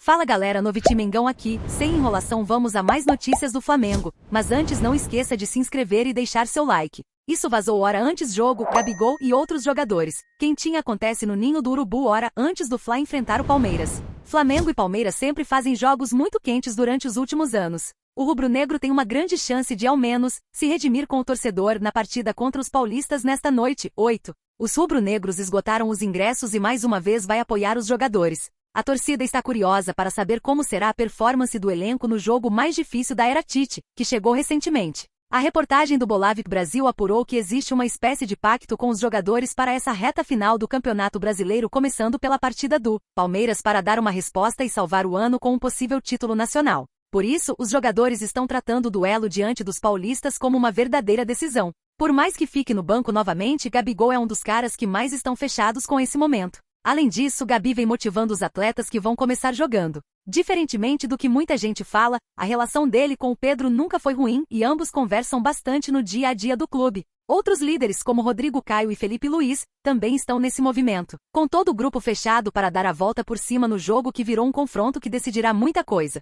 Fala galera, Noviti Mengão aqui, sem enrolação vamos a mais notícias do Flamengo, mas antes não esqueça de se inscrever e deixar seu like. Isso vazou hora antes jogo, Gabigol e outros jogadores. Quentinha acontece no Ninho do Urubu hora antes do Fla enfrentar o Palmeiras. Flamengo e Palmeiras sempre fazem jogos muito quentes durante os últimos anos. O rubro-negro tem uma grande chance de, ao menos, se redimir com o torcedor na partida contra os paulistas nesta noite, 8. Os rubro-negros esgotaram os ingressos e mais uma vez vai apoiar os jogadores. A torcida está curiosa para saber como será a performance do elenco no jogo mais difícil da era Tite, que chegou recentemente. A reportagem do Bolavik Brasil apurou que existe uma espécie de pacto com os jogadores para essa reta final do Campeonato Brasileiro, começando pela partida do Palmeiras para dar uma resposta e salvar o ano com um possível título nacional. Por isso, os jogadores estão tratando o duelo diante dos paulistas como uma verdadeira decisão. Por mais que fique no banco novamente, Gabigol é um dos caras que mais estão fechados com esse momento. Além disso, Gabi vem motivando os atletas que vão começar jogando. Diferentemente do que muita gente fala, a relação dele com o Pedro nunca foi ruim e ambos conversam bastante no dia a dia do clube. Outros líderes, como Rodrigo Caio e Felipe Luiz, também estão nesse movimento, com todo o grupo fechado para dar a volta por cima no jogo que virou um confronto que decidirá muita coisa.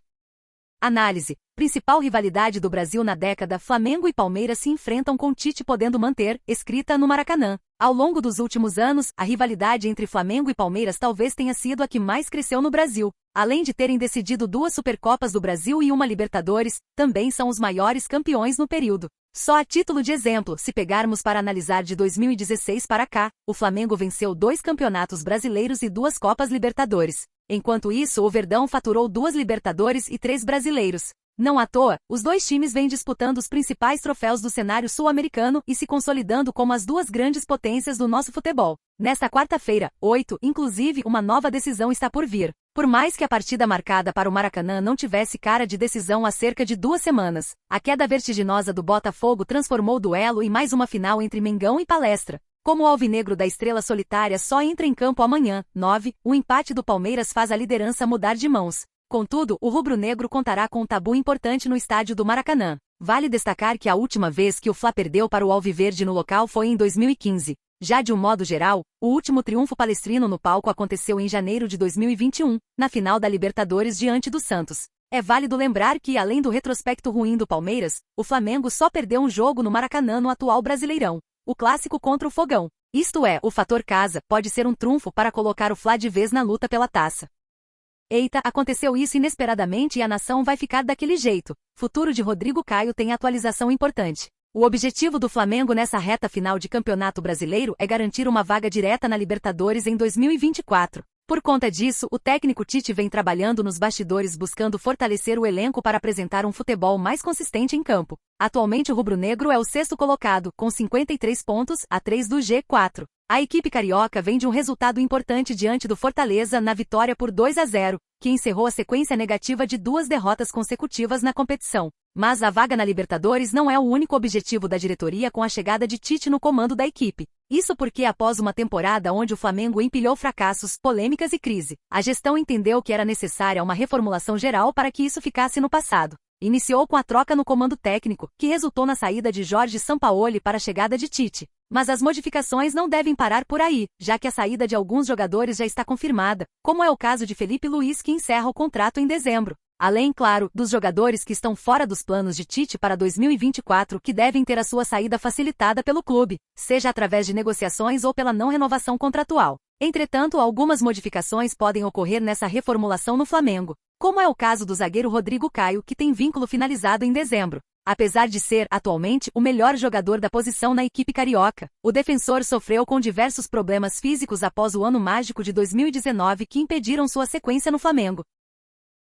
Análise. Principal rivalidade do Brasil na década, Flamengo e Palmeiras se enfrentam com Tite podendo manter, escrita no Maracanã. Ao longo dos últimos anos, a rivalidade entre Flamengo e Palmeiras talvez tenha sido a que mais cresceu no Brasil. Além de terem decidido 2 Supercopas do Brasil e uma Libertadores, também são os maiores campeões no período. Só a título de exemplo, se pegarmos para analisar de 2016 para cá, o Flamengo venceu 2 campeonatos brasileiros e 2 Copas Libertadores. Enquanto isso, o Verdão faturou 2 Libertadores e 3 brasileiros. Não à toa, os dois times vêm disputando os principais troféus do cenário sul-americano e se consolidando como as 2 grandes potências do nosso futebol. Nesta quarta-feira, 8, inclusive, uma nova decisão está por vir. Por mais que a partida marcada para o Maracanã não tivesse cara de decisão há cerca de 2 semanas, a queda vertiginosa do Botafogo transformou o duelo em mais uma final entre Mengão e Palestra. Como o alvinegro da Estrela Solitária só entra em campo amanhã, 9, o empate do Palmeiras faz a liderança mudar de mãos. Contudo, o rubro-negro contará com um tabu importante no estádio do Maracanã. Vale destacar que a última vez que o Fla perdeu para o Alviverde no local foi em 2015. Já de um modo geral, o último triunfo palestrino no palco aconteceu em janeiro de 2021, na final da Libertadores diante do Santos. É válido lembrar que, além do retrospecto ruim do Palmeiras, o Flamengo só perdeu um jogo no Maracanã no atual Brasileirão. O clássico contra o Fogão. Isto é, o fator casa pode ser um trunfo para colocar o Fla de vez na luta pela taça. Eita, aconteceu isso inesperadamente e a nação vai ficar daquele jeito. Futuro de Rodrigo Caio tem atualização importante. O objetivo do Flamengo nessa reta final de Campeonato Brasileiro é garantir uma vaga direta na Libertadores em 2024. Por conta disso, o técnico Tite vem trabalhando nos bastidores buscando fortalecer o elenco para apresentar um futebol mais consistente em campo. Atualmente o rubro-negro é o 6º colocado, com 53 pontos, a 3 do G4. A equipe carioca vem de um resultado importante diante do Fortaleza na vitória por 2-0, que encerrou a sequência negativa de 2 derrotas consecutivas na competição. Mas a vaga na Libertadores não é o único objetivo da diretoria com a chegada de Tite no comando da equipe. Isso porque após uma temporada onde o Flamengo empilhou fracassos, polêmicas e crise, a gestão entendeu que era necessária uma reformulação geral para que isso ficasse no passado. Iniciou com a troca no comando técnico, que resultou na saída de Jorge Sampaoli para a chegada de Tite. Mas as modificações não devem parar por aí, já que a saída de alguns jogadores já está confirmada, como é o caso de Felipe Luiz, que encerra o contrato em dezembro. Além, claro, dos jogadores que estão fora dos planos de Tite para 2024 que devem ter a sua saída facilitada pelo clube, seja através de negociações ou pela não renovação contratual. Entretanto, algumas modificações podem ocorrer nessa reformulação no Flamengo, como é o caso do zagueiro Rodrigo Caio, que tem vínculo finalizado em dezembro. Apesar de ser, atualmente, o melhor jogador da posição na equipe carioca, o defensor sofreu com diversos problemas físicos após o ano mágico de 2019 que impediram sua sequência no Flamengo.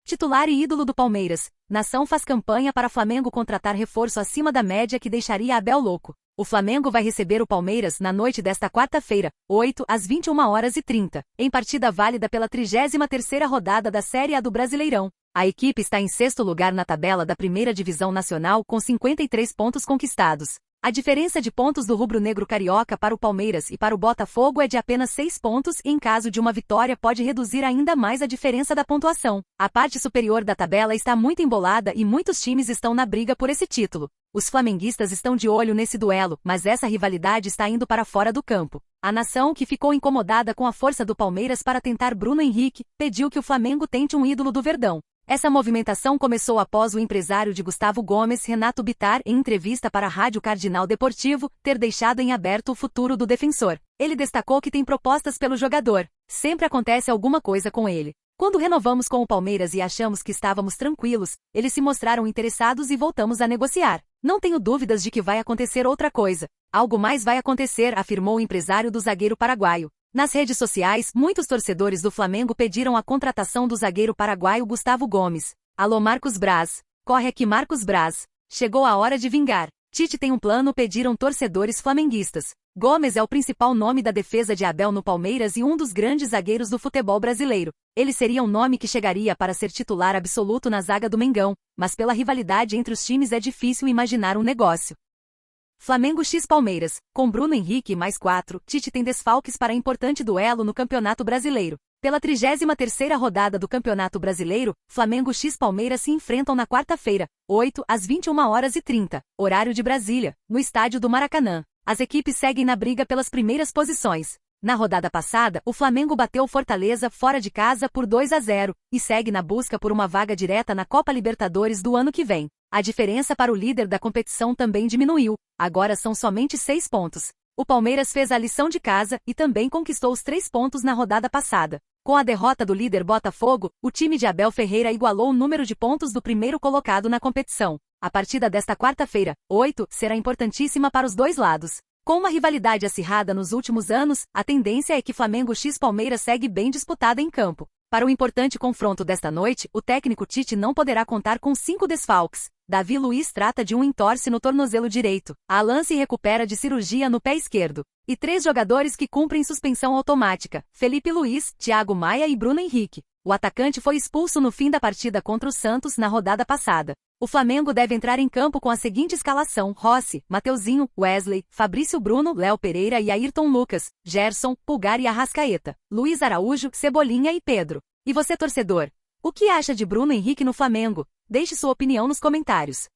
Titular e ídolo do Palmeiras, nação faz campanha para Flamengo contratar reforço acima da média que deixaria Abel louco. O Flamengo vai receber o Palmeiras na noite desta quarta-feira, 8, às 21h30, em partida válida pela 33ª rodada da Série A do Brasileirão. A equipe está em 6º lugar na tabela da Primeira Divisão Nacional com 53 pontos conquistados. A diferença de pontos do rubro-negro carioca para o Palmeiras e para o Botafogo é de apenas 6 pontos e em caso de uma vitória pode reduzir ainda mais a diferença da pontuação. A parte superior da tabela está muito embolada e muitos times estão na briga por esse título. Os flamenguistas estão de olho nesse duelo, mas essa rivalidade está indo para fora do campo. A nação, que ficou incomodada com a força do Palmeiras para tentar Bruno Henrique, pediu que o Flamengo tente um ídolo do Verdão. Essa movimentação começou após o empresário de Gustavo Gomes, Renato Bittar, em entrevista para a Rádio Cardinal Deportivo, ter deixado em aberto o futuro do defensor. Ele destacou que tem propostas pelo jogador. Sempre acontece alguma coisa com ele. Quando renovamos com o Palmeiras e achamos que estávamos tranquilos, eles se mostraram interessados e voltamos a negociar. Não tenho dúvidas de que vai acontecer outra coisa. Algo mais vai acontecer, afirmou o empresário do zagueiro paraguaio. Nas redes sociais, muitos torcedores do Flamengo pediram a contratação do zagueiro paraguaio Gustavo Gomes. Alô Marcos Braz. Corre aqui Marcos Braz. Chegou a hora de vingar. Tite tem um plano, pediram torcedores flamenguistas. Gomes é o principal nome da defesa de Abel no Palmeiras e um dos grandes zagueiros do futebol brasileiro. Ele seria um nome que chegaria para ser titular absoluto na zaga do Mengão, mas pela rivalidade entre os times é difícil imaginar um negócio. Flamengo x Palmeiras. Com Bruno Henrique mais 4, Tite tem desfalques para importante duelo no Campeonato Brasileiro. Pela 33ª rodada do Campeonato Brasileiro, Flamengo x Palmeiras se enfrentam na quarta-feira, 8 às 21h30, horário de Brasília, no estádio do Maracanã. As equipes seguem na briga pelas primeiras posições. Na rodada passada, o Flamengo bateu o Fortaleza fora de casa por 2-0 e segue na busca por uma vaga direta na Copa Libertadores do ano que vem. A diferença para o líder da competição também diminuiu, agora são somente 6 pontos. O Palmeiras fez a lição de casa e também conquistou os 3 pontos na rodada passada. Com a derrota do líder Botafogo, o time de Abel Ferreira igualou o número de pontos do primeiro colocado na competição. A partida desta quarta-feira, 8, será importantíssima para os dois lados. Com uma rivalidade acirrada nos últimos anos, a tendência é que Flamengo x Palmeiras segue bem disputada em campo. Para o importante confronto desta noite, o técnico Tite não poderá contar com 5 desfalques. Davi Luiz trata de um entorse no tornozelo direito. Alan se recupera de cirurgia no pé esquerdo. E 3 jogadores que cumprem suspensão automática: Felipe Luiz, Thiago Maia e Bruno Henrique. O atacante foi expulso no fim da partida contra o Santos na rodada passada. O Flamengo deve entrar em campo com a seguinte escalação: Rossi, Mateuzinho, Wesley, Fabrício Bruno, Léo Pereira e Ayrton Lucas, Gerson, Pulgar e Arrascaeta, Luiz Araújo, Cebolinha e Pedro. E você, torcedor? O que acha de Bruno Henrique no Flamengo? Deixe sua opinião nos comentários.